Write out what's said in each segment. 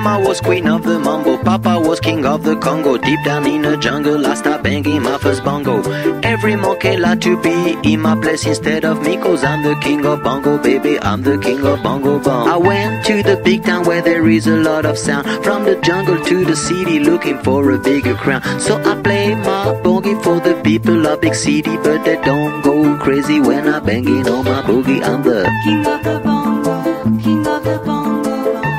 Mama was queen of the mambo, Papa was king of the Congo. Deep down in the jungle I start banging my first bongo. Every monkey like to be in my place instead of me, cause I'm the king of bongo, baby, I'm the king of bongo bong. I went to the big town where there is a lot of sound, from the jungle to the city looking for a bigger crown. So I play my boogie for the people of big city, but they don't go crazy when I banging on my boogie. I'm the king of the bongo, king of the bongo bong.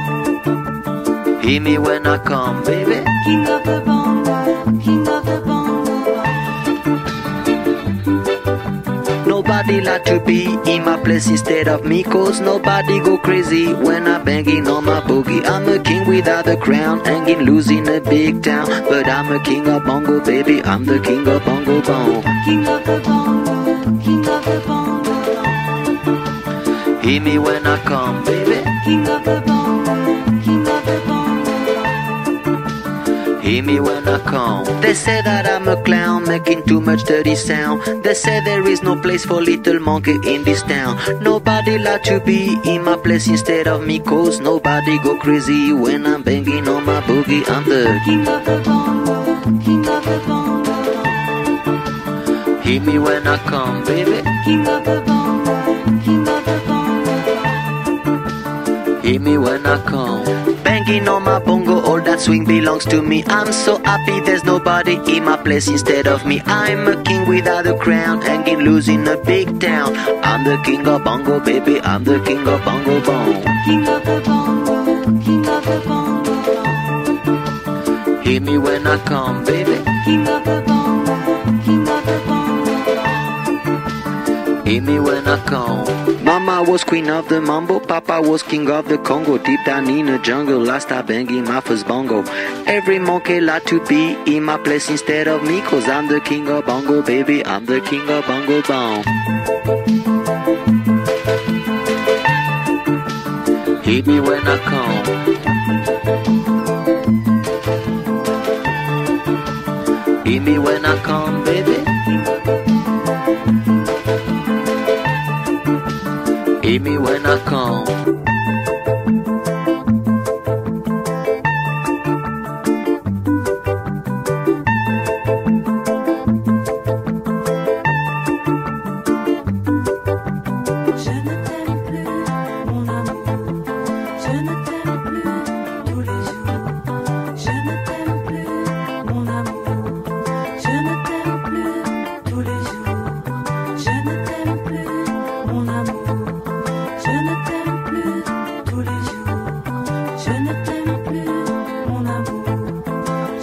Hear me when I come, baby. King of the bongo, king of the bongo bong. Nobody like to be in my place instead of me, cause nobody go crazy when I banging on my boogie. I'm a king without a crown, hanging loose in a big town, but I'm a king of bongo, baby, I'm the king of bongo bong. King of the bongo, king of the bongo bong. Hear me when I come, baby. King of the bongo, king of the bongo. Hear me when I come. They say that I'm a clown, making too much dirty sound. They say there is no place for little monkey in this town. Nobody like to be in my place instead of me, cause nobody go crazy when I'm banging on my boogie. I'm the king of the bongo, king of the bongo bong. Hear me when I come, baby. King of the bongo, king of the bongo bong. Hear me when I come. Banging on my bongo, all that swing belongs to me. I'm so happy there's nobody in my place instead of me. I'm a king without a crown, hanging loose in a big town. I'm the king of bongo, baby, I'm the king of bongo bong. King of the bongo, king of the bongo bong. Hear me when I come, baby. King of the bongo, king of the bongo bong. Hear me when I come. Mama was queen of the mambo, Papa was king of the Congo. Deep down in the jungle I start banging my first bongo. Every monkey like to be in my place instead of me, cause I'm the king of bongo, baby, I'm the king of bongo bong. Hear me when I come. Hear me when I come, baby. Hear me when I come.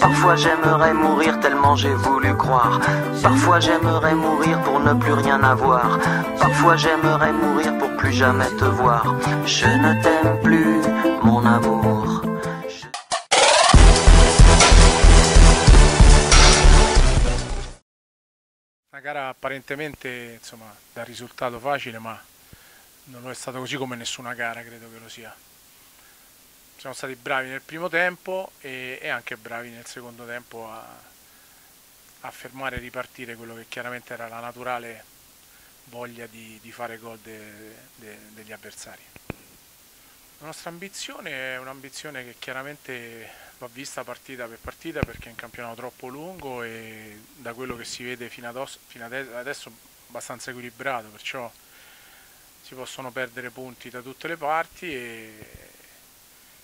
Parfois j'aimerais mourir tellement j'ai voulu croire. Parfois j'aimerais mourir pour ne plus rien avoir. Parfois j'aimerais mourir pour plus jamais te voir. Je ne t'aime plus, mon amour. Una gara apparentemente, insomma, da risultato facile, ma non lo è stato così come nessuna gara, credo che lo sia. Siamo stati bravi nel primo tempo e anche bravi nel secondo tempo a fermare e ripartire quello che chiaramente era la naturale voglia di fare gol degli avversari. La nostra ambizione è un'ambizione che chiaramente va vista partita per partita, perché è un campionato troppo lungo e da quello che si vede fino adesso abbastanza equilibrato, perciò si possono perdere punti da tutte le parti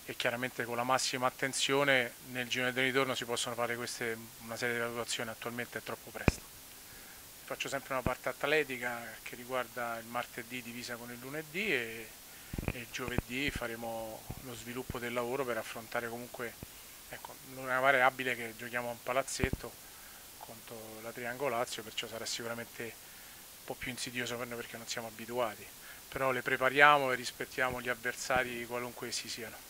e chiaramente con la massima attenzione nel girone di ritorno si possono fare una serie di valutazioni. Attualmente è troppo presto. Faccio sempre una parte atletica che riguarda il martedì divisa con il lunedì e il giovedì faremo lo sviluppo del lavoro per affrontare comunque, ecco, una variabile che giochiamo a un palazzetto contro la Triangolazio, perciò sarà sicuramente un po' più insidioso per noi perché non siamo abituati, però le prepariamo e rispettiamo gli avversari qualunque essi siano.